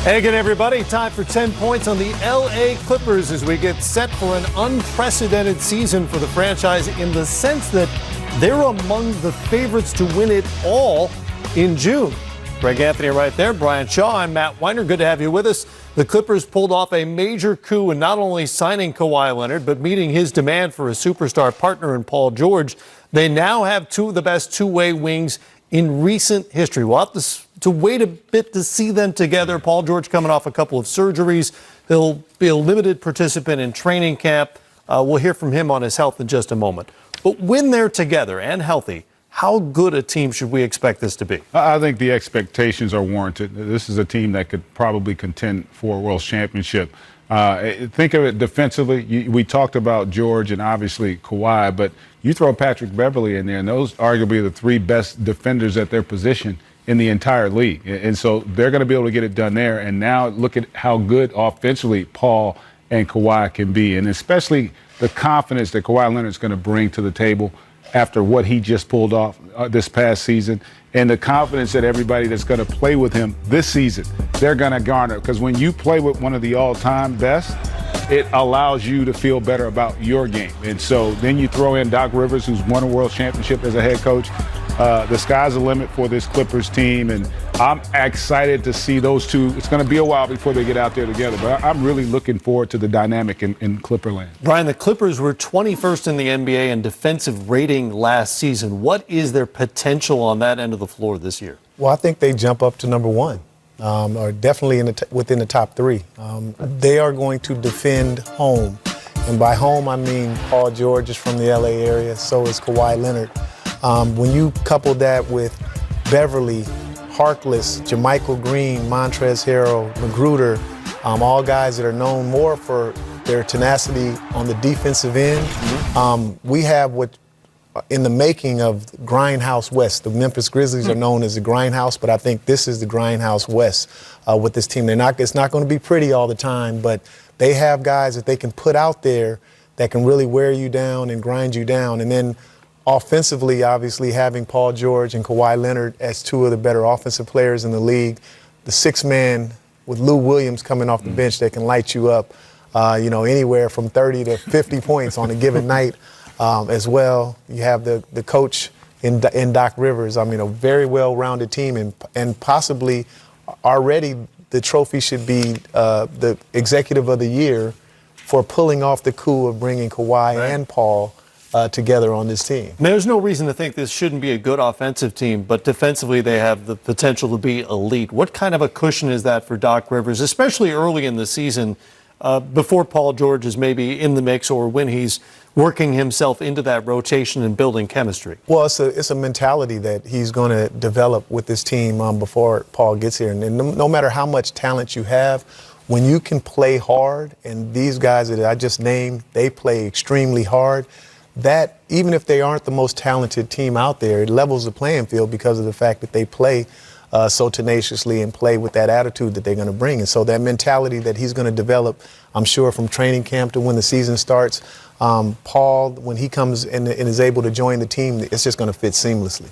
Hey again, everybody. Time for 10 points on the LA Clippers as we get set for an unprecedented season for the franchise in the sense that they're among the favorites to win it all in June. Greg Anthony right there, Brian Shaw, I'm Matt Weiner. Good to have you with us. The Clippers pulled off a major coup in not only signing Kawhi Leonard, but meeting his demand for a superstar partner in Paul George. They now have two of the best two-way wings in recent history. We'll have to wait a bit to see them together. Paul George coming off a couple of surgeries. He'll be a limited participant in training camp. We'll hear from him on his health in just a moment. But when they're together and healthy, how good a team should we expect this to be? I think the expectations are warranted. This is a team that could probably contend for a world championship. Think of it defensively. We talked about George and obviously Kawhi, but you throw Patrick Beverley in there, and those arguably are the three best defenders at their position in the entire league. And so they're going to be able to get it done there. And now look at how good offensively Paul and Kawhi can be, and especially the confidence that Kawhi Leonard's going to bring to the table after what he just pulled off this past season, and the confidence that everybody that's going to play with him this season, they're going to garner. Because when you play with one of the all-time best, it allows you to feel better about your game. And so then you throw in Doc Rivers, who's won a world championship as a head coach. The sky's the limit for this Clippers team, and I'm excited to see those two. It's going to be a while before they get out there together, but I'm really looking forward to the dynamic in Clipperland. Brian, the Clippers were 21st in the NBA in defensive rating last season. What is their potential on that end of the floor this year? Well, I think they jump up to number one, or definitely within the top three. They are going to defend home, and by home I mean Paul George is from the LA area, so is Kawhi Leonard. When you couple that with Beverly, Harkless, JaMychal Green, Montrezl Harrell, Magruder, all guys that are known more for their tenacity on the defensive end, we have what in the making of Grindhouse West. The Memphis Grizzlies are known as the Grindhouse, but I think this is the Grindhouse West with this team. It's not going to be pretty all the time, but they have guys that they can put out there that can really wear you down and grind you down. And then offensively, obviously, having Paul George and Kawhi Leonard as two of the better offensive players in the league, the six-man with Lou Williams coming off the bench that can light you up, anywhere from 30 to 50 points on a given night as well. You have the coach in Doc Rivers. I mean, a very well-rounded team, and possibly already the trophy should be the executive of the year for pulling off the coup of bringing Kawhi and Paul together on this team. There's no reason to think this shouldn't be a good offensive team, but defensively they have the potential to be elite. What kind of a cushion is that for Doc Rivers, especially early in the season, before Paul George is maybe in the mix or when he's working himself into that rotation and building chemistry? Well, it's a mentality that he's going to develop with this team before Paul gets here. And no matter how much talent you have, when you can play hard, and these guys that I just named, they play extremely hard, that even if they aren't the most talented team out there, it levels the playing field because of the fact that they play so tenaciously and play with that attitude that they're going to bring. And so that mentality that he's going to develop, I'm sure, from training camp to when the season starts, Paul, when he comes and is able to join the team, it's just going to fit seamlessly.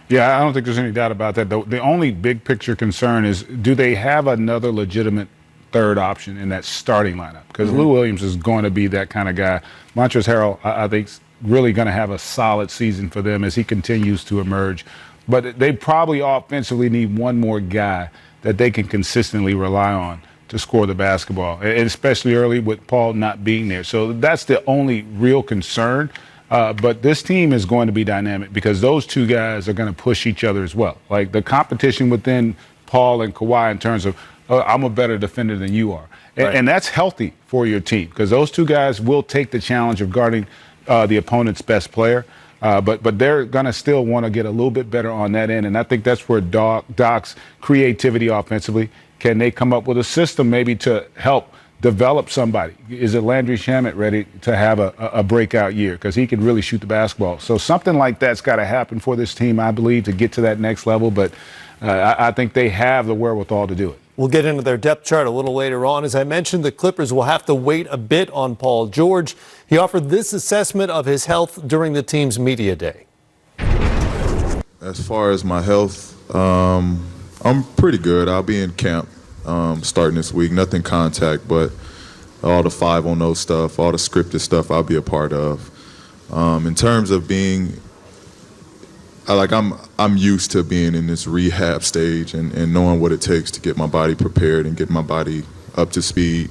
Yeah, I don't think there's any doubt about that. The only big picture concern is, do they have another legitimate third option in that starting lineup? Because Lou Williams is going to be that kind of guy. Montrezl Harrell, I think, really going to have a solid season for them as he continues to emerge. But they probably offensively need one more guy that they can consistently rely on to score the basketball, and especially early with Paul not being there. So that's the only real concern. But this team is going to be dynamic because those two guys are going to push each other as well. Like the competition within Paul and Kawhi in terms of, I'm a better defender than you are. And that's healthy for your team because those two guys will take the challenge of guarding the opponent's best player. But they're going to still want to get a little bit better on that end. And I think that's where Doc's creativity offensively, can they come up with a system maybe to help develop somebody? Is it Landry Shamet ready to have a breakout year? Because he can really shoot the basketball. So something like that's got to happen for this team, I believe, to get to that next level. But I think they have the wherewithal to do it. We'll get into their depth chart a little later on. As I mentioned, the Clippers will have to wait a bit on Paul George. He offered this assessment of his health during the team's media day. As far as my health, I'm pretty good. I'll be in camp starting this week. Nothing contact, but all the 5-on-0 stuff, all the scripted stuff I'll be a part of. In terms of being, I'm used to being in this rehab stage and knowing what it takes to get my body prepared and get my body up to speed.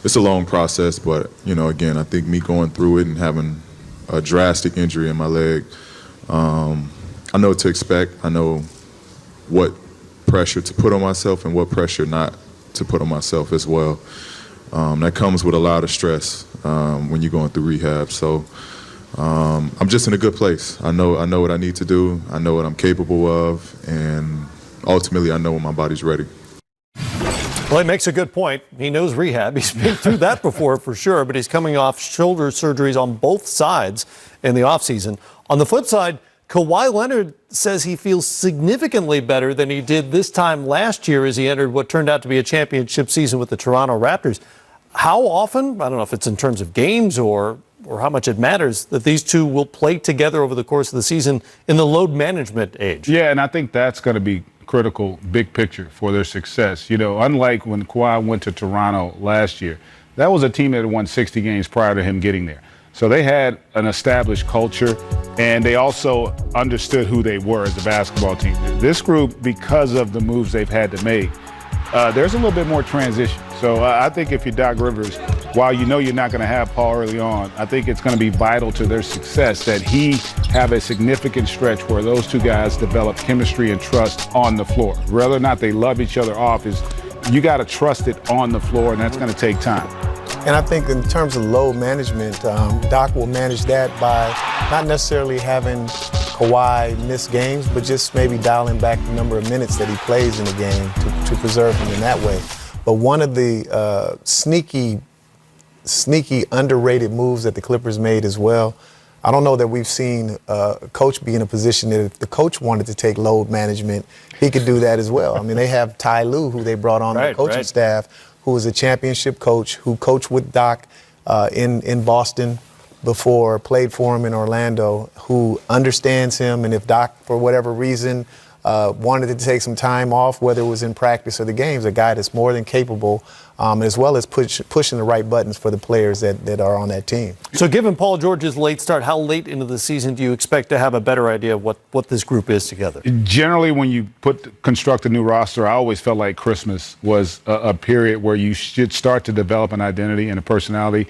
It's a long process, but, again, I think me going through it and having a drastic injury in my leg, I know what to expect. I know what pressure to put on myself and what pressure not to put on myself as well. That comes with a lot of stress when you're going through rehab. So I'm just in a good place. I know what I need to do. I know what I'm capable of, and ultimately I know when my body's ready. Well, he makes a good point. He knows rehab. He's been through that before for sure, but he's coming off shoulder surgeries on both sides in the offseason. On the flip side, Kawhi Leonard says he feels significantly better than he did this time last year as he entered what turned out to be a championship season with the Toronto Raptors. How often, I don't know if it's in terms of games or how much it matters, that these two will play together over the course of the season in the load management age? Yeah, and I think that's going to be critical, big picture for their success. Unlike when Kawhi went to Toronto last year, that was a team that had won 60 games prior to him getting there. So they had an established culture, and they also understood who they were as a basketball team. This group, because of the moves they've had to make, there's a little bit more transition. So I think if you're Doc Rivers, while you're not going to have Paul early on, I think it's going to be vital to their success that he have a significant stretch where those two guys develop chemistry and trust on the floor. Whether or not they love each other off is you got to trust it on the floor, and that's going to take time. And I think in terms of load management, Doc will manage that by not necessarily having Kawhi miss games, but just maybe dialing back the number of minutes that he plays in a game to preserve him in that way. But one of the sneaky underrated moves that the Clippers made as well, I don't know that we've seen a coach be in a position that if the coach wanted to take load management, he could do that as well. I mean, they have Ty Lue, who they brought on the coaching staff, who was a championship coach, who coached with Doc in Boston before, played for him in Orlando, who understands him. And if Doc, for whatever reason, wanted to take some time off, whether it was in practice or the games, a guy that's more than capable, as well as pushing the right buttons for the players that are on that team. So given Paul George's late start, how late into the season do you expect to have a better idea of what this group is together? Generally, when you construct a new roster, I always felt like Christmas was a period where you should start to develop an identity and a personality.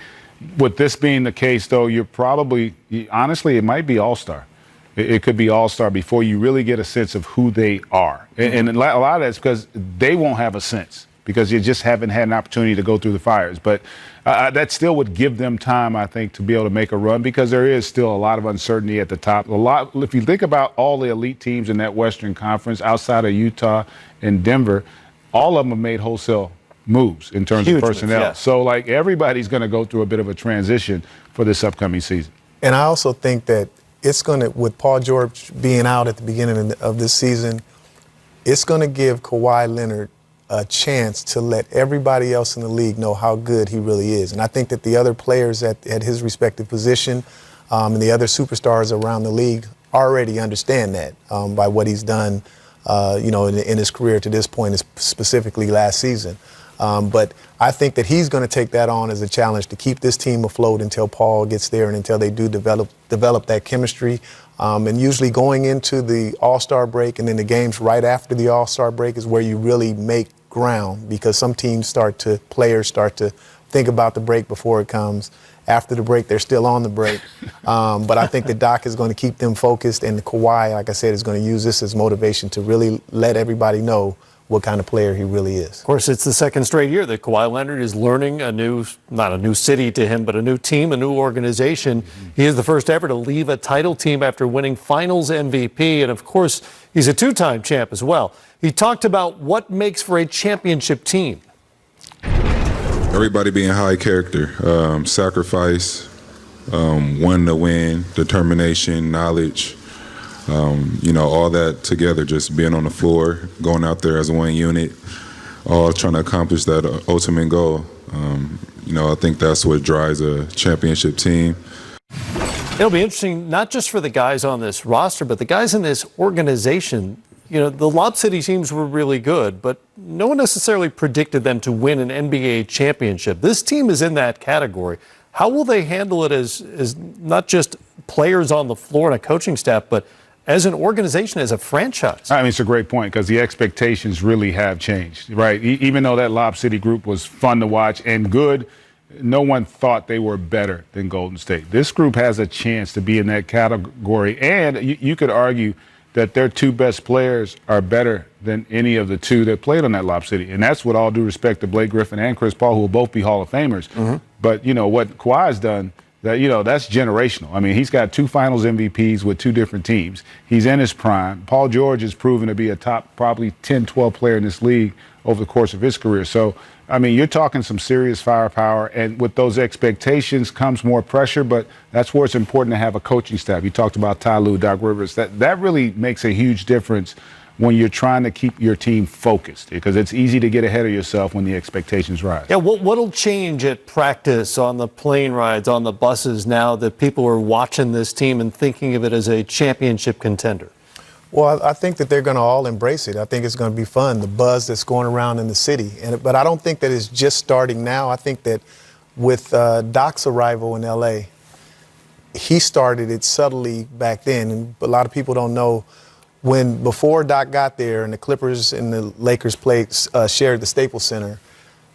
With this being the case, though, you're probably, honestly, it might be all-star. It could be all-star before you really get a sense of who they are. And a lot of that's because they won't have a sense because you just haven't had an opportunity to go through the fires. But that still would give them time, I think, to be able to make a run because there is still a lot of uncertainty at the top. If you think about all the elite teams in that Western Conference outside of Utah and Denver, all of them have made wholesale moves in terms of personnel. Yeah. So, everybody's going to go through a bit of a transition for this upcoming season. And I also think that it's going to, with Paul George being out at the beginning of this season, it's going to give Kawhi Leonard a chance to let everybody else in the league know how good he really is. And I think that the other players at his respective position and the other superstars around the league already understand that by what he's done, in his career to this point, specifically last season. But I think that he's going to take that on as a challenge to keep this team afloat until Paul gets there and until they do develop that chemistry. And usually going into the All-Star break and then the games right after the All-Star break is where you really make ground because some teams players start to think about the break before it comes. After the break, they're still on the break. But I think the Doc is going to keep them focused, and Kawhi, like I said, is going to use this as motivation to really let everybody know what kind of player he really is. Of course, it's the second straight year that Kawhi Leonard is learning not a new city to him, but a new team, a new organization. Mm-hmm. He is the first ever to leave a title team after winning Finals MVP. And of course, he's a two-time champ as well. He talked about what makes for a championship team. Everybody being high character, sacrifice, wanting to win, determination, knowledge. All that together, just being on the floor, going out there as one unit, all trying to accomplish that ultimate goal. I think that's what drives a championship team. It'll be interesting, not just for the guys on this roster, but the guys in this organization. the Lob City teams were really good, but no one necessarily predicted them to win an NBA championship. This team is in that category. How will they handle it as not just players on the floor and a coaching staff, but as an organization, as a franchise? I mean, it's a great point because the expectations really have changed, right? Even though that Lob City group was fun to watch and good, no one thought they were better than Golden State. This group has a chance to be in that category, and you could argue that their two best players are better than any of the two that played on that Lob City. And that's with all due respect to Blake Griffin and Chris Paul, who will both be Hall of Famers. Mm-hmm. But, what Kawhi's done, that's generational. I mean, he's got 2 finals MVPs with 2 different teams. He's in his prime. Paul George has proven to be a top probably 10, 12 player in this league over the course of his career. So, I mean, you're talking some serious firepower, and with those expectations comes more pressure, but that's where it's important to have a coaching staff. You talked about Ty Lue, Doc Rivers. That really makes a huge difference when you're trying to keep your team focused, because it's easy to get ahead of yourself when the expectations rise. Yeah, what'll change at practice, on the plane rides, on the buses now that people are watching this team and thinking of it as a championship contender? Well, I think that they're going to all embrace it. I think it's going to be fun, the buzz that's going around in the city. But I don't think that it's just starting now. I think that with Doc's arrival in L.A., he started it subtly back then. And a lot of people don't know before Doc got there and the Clippers and the Lakers shared the Staples Center,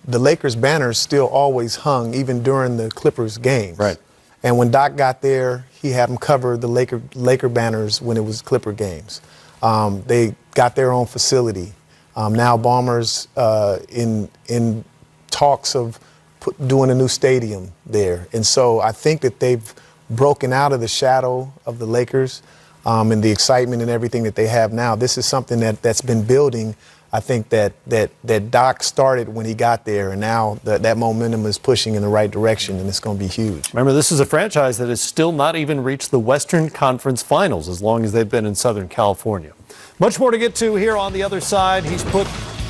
the Lakers banners still always hung even during the Clippers games. Right. And when Doc got there, he had them cover the Laker banners when it was Clipper games. They got their own facility. Now Bombers in talks of doing a new stadium there. And so I think that they've broken out of the shadow of the Lakers and the excitement and everything that they have now. This is something that's been building. I think that Doc started when he got there, and now that momentum is pushing in the right direction, and it's going to be huge. Remember, this is a franchise that has still not even reached the Western Conference Finals as long as they've been in Southern California. Much more to get to here on the other side. He's put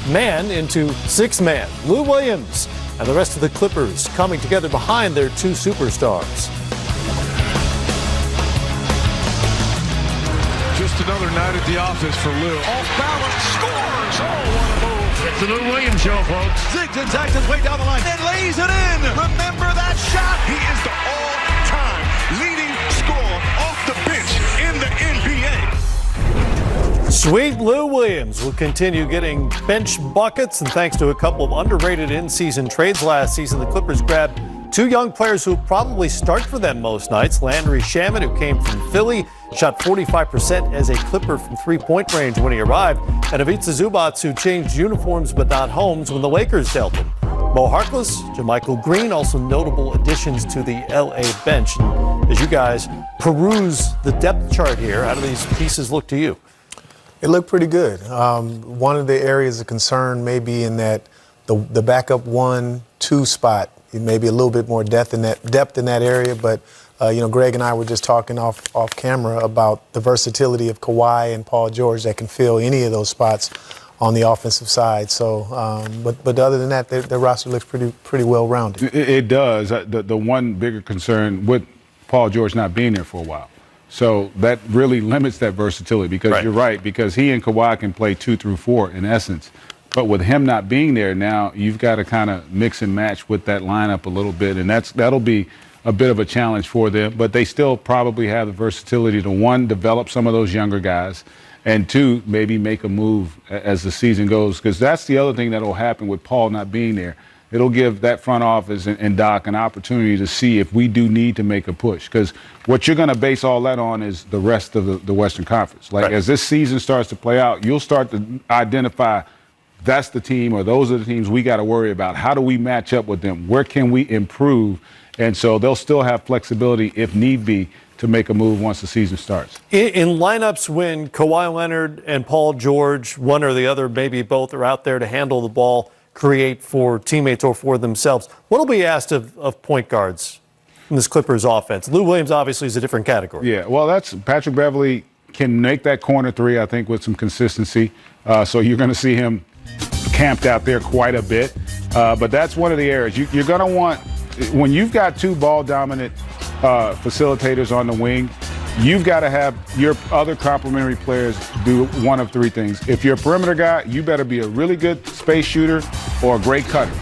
man into 6-man. Lou Williams and the rest of the Clippers coming together behind their 2 superstars. Just another night at the office for Lou. Off balance, scores! Oh, what a move. It's the Lou Williams show, folks. Zigs and zags his way down the line and lays it in. Remember that shot? He is the all-time leading scorer off the bench in the NBA. Sweet Lou Williams will continue getting bench buckets, and thanks to a couple of underrated in-season trades last season, the Clippers grabbed 2 young players who probably start for them most nights. Landry Shamet, who came from Philly, shot 45% as a Clipper from 3-point range when he arrived, and Ivica Zubac, who changed uniforms but not homes when the Lakers dealt him. Mo Harkless, JaMychal Green, also notable additions to the L.A. bench. And as you guys peruse the depth chart here, how do these pieces look to you? It looked pretty good. One of the areas of concern may be in that the backup 1-2 spot. It may be a little bit more depth in that area, but Greg and I were just talking off camera about the versatility of Kawhi and Paul George that can fill any of those spots on the offensive side. So, but other than that, their roster looks pretty well rounded. It does. The one bigger concern with Paul George not being there for a while. So that really limits that versatility because You're right, because he and Kawhi can play 2 through 4 in essence. But with him not being there now, you've got to kind of mix and match with that lineup a little bit, and that'll be a bit of a challenge for them. But they still probably have the versatility to, 1, develop some of those younger guys, and 2, maybe make a move as the season goes, because that's the other thing that will happen with Paul not being there. It'll give that front office and Doc an opportunity to see if we do need to make a push, because what you're going to base all that on is the rest of the Western Conference. As this season starts to play out, you'll start to identify that's the team or those are the teams we got to worry about. How do we match up with them? Where can we improve? And so they'll still have flexibility if need be to make a move once the season starts. In lineups when Kawhi Leonard and Paul George, one or the other, maybe both, are out there to handle the ball, create for teammates or for themselves, what will be asked of point guards in this Clippers offense? Lou Williams obviously is a different category. Yeah, well, that's Patrick Beverley can make that corner 3, I think, with some consistency. So you're going to see him camped out there quite a bit. But that's one of the areas. You're going to want, when you've got 2 ball-dominant facilitators on the wing, you've got to have your other complementary players do one of three things. If you're a perimeter guy, you better be a really good space shooter or a great cutter.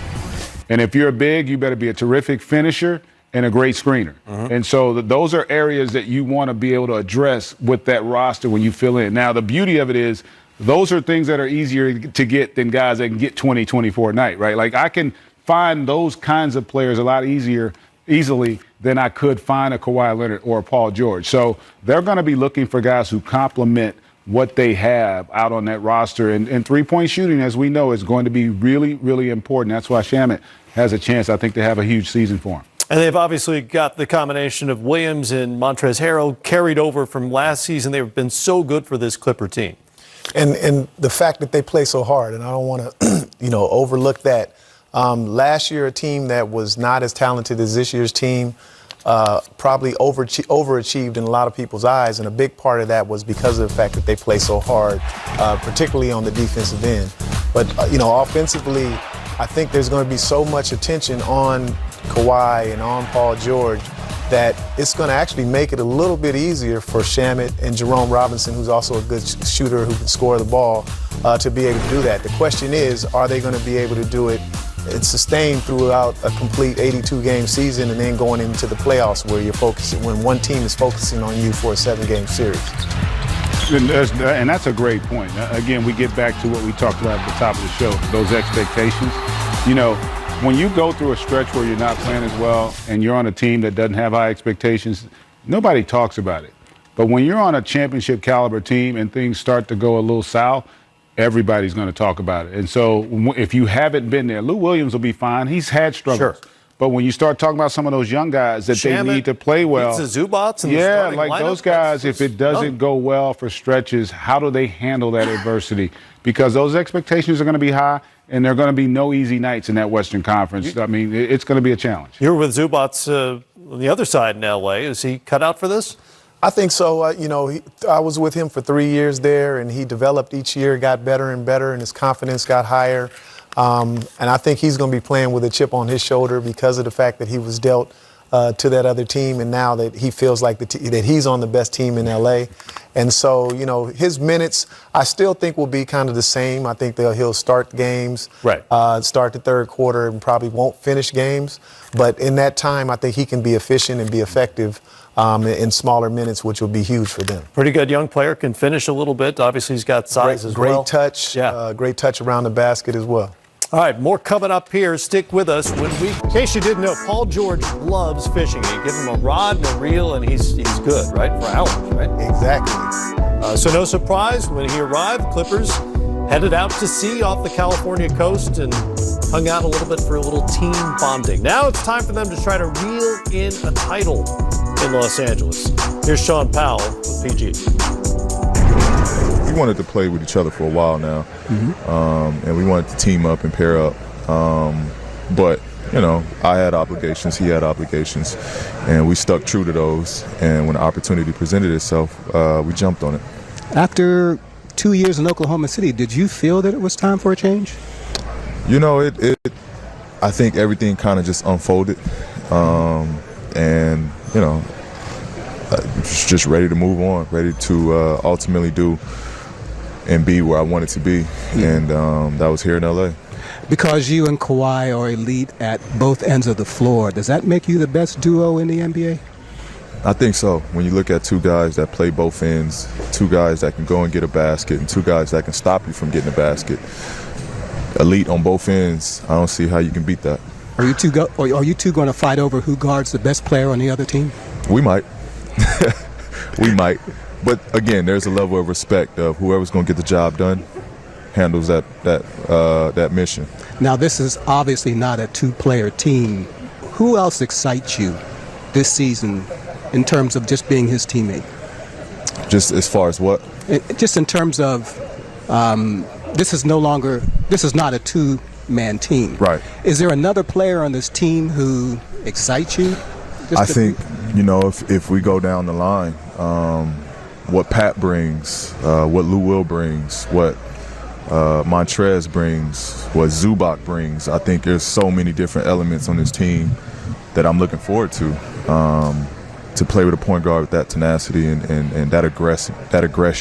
And if you're a big, you better be a terrific finisher and a great screener. And so those are areas that you want to be able to address with that roster when you fill in. Now, the beauty of it is those are things that are easier to get than guys that can get 20, 24 a night, right? Like I can find those kinds of players a lot easily than I could find a Kawhi Leonard or a Paul George. So they're going to be looking for guys who complement what they have out on that roster. And three-point shooting, as we know, is going to be really, really important. That's why Shamet has a chance, I think, to have a huge season for him. And they've obviously got the combination of Williams and Montrezl Harrell carried over from last season. They've been so good for this Clipper team. And the fact that they play so hard, and I don't want to, overlook that. Last year, a team that was not as talented as this year's team probably overachieved in a lot of people's eyes, and a big part of that was because of the fact that they play so hard, particularly on the defensive end. But, offensively, I think there's going to be so much attention on Kawhi and on Paul George that it's going to actually make it a little bit easier for Shamet and Jerome Robinson, who's also a good shooter who can score the ball, to be able to do that. The question is, are they going to be able to do it and sustain throughout a complete 82-game season and then going into the playoffs where you're focusing, when one team is focusing on you for a 7-game series? And that's a great point. Again, we get back to what we talked about at the top of the show, those expectations. When you go through a stretch where you're not playing as well and you're on a team that doesn't have high expectations, nobody talks about it. But when you're on a championship caliber team and things start to go a little south, everybody's going to talk about it. And so if you haven't been there, Lou Williams will be fine. He's had struggles. Sure. But when you start talking about some of those young guys that they need to play well, the Zubats and yeah, the like lineup, those guys, if it doesn't go well for stretches, how do they handle that adversity? Because those expectations are going to be high, and there are going to be no easy nights in that Western Conference. I mean, it's going to be a challenge. You were with Zubats on the other side in L.A. Is he cut out for this? I think so. I was with him for 3 years there, and he developed each year, got better and better, and his confidence got higher. And I think he's going to be playing with a chip on his shoulder because of the fact that he was dealt to that other team, and now that he feels like that he's on the best team in L.A. And so, his minutes, I still think will be kind of the same. I think he'll start games, right. Start the third quarter, and probably won't finish games. But in that time, I think he can be efficient and be effective in smaller minutes, which will be huge for them. Pretty good young player, can finish a little bit. Obviously, he's got size as well. Great touch, great touch around the basket as well. All right, more coming up here. Stick with us when we. In case you didn't know, Paul George loves fishing. You give him a rod and a reel, and he's good, right? For hours, right? Exactly. So no surprise when he arrived, Clippers headed out to sea off the California coast and hung out a little bit for a little team bonding. Now it's time for them to try to reel in a title in Los Angeles. Here's Sean Powell with PG. We wanted to play with each other for a while now, and we wanted to team up and pair up. But, I had obligations, he had obligations, and we stuck true to those. And when the opportunity presented itself, we jumped on it. After 2 years in Oklahoma City, did you feel that it was time for a change? I think everything kind of just unfolded, and, just ready to move on, ready to ultimately do and be where I wanted to be, and that was here in L.A. Because you and Kawhi are elite at both ends of the floor, does that make you the best duo in the NBA? I think so. When you look at two guys that play both ends, two guys that can go and get a basket, and two guys that can stop you from getting a basket, elite on both ends, I don't see how you can beat that. Are you two going to fight over who guards the best player on the other team? We might. We might. But again, there's a level of respect of whoever's going to get the job done handles that mission. Now, this is obviously not a two-player team. Who else excites you this season in terms of just being his teammate? Just as far as what? Just in terms of this is not a two-man team. Right. Is there another player on this team who excites you? I think, if we go down the line, what Pat brings, what Lou Will brings, what Montrez brings, what Zubac brings, I think there's so many different elements on this team that I'm looking forward to to play with a point guard with that tenacity and that aggression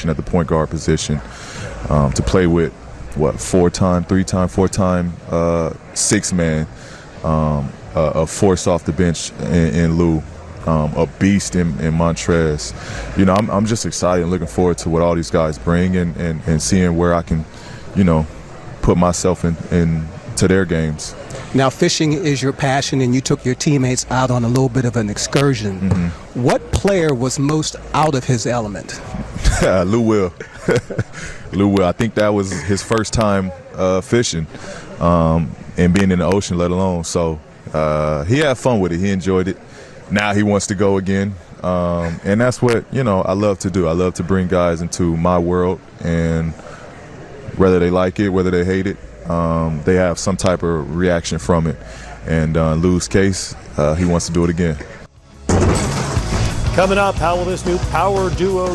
at the point guard position, to play with four-time six-man, a force off the bench in Lou, a beast in Montrez. You know, I'm just excited and looking forward to what all these guys bring and seeing where I can, you know, put myself into their games. Now, fishing is your passion, and you took your teammates out on a little bit of an excursion. Mm-hmm. What player was most out of his element? Lou Will. Lou Will. I think that was his first time fishing and being in the ocean, let alone. So he had fun with it. He enjoyed it. Now he wants to go again. And that's what, you know, I love to do. I love to bring guys into my world, and whether they like it, whether they hate it, they have some type of reaction from it. And in Lou's case, he wants to do it again. Coming up, how will this new power duo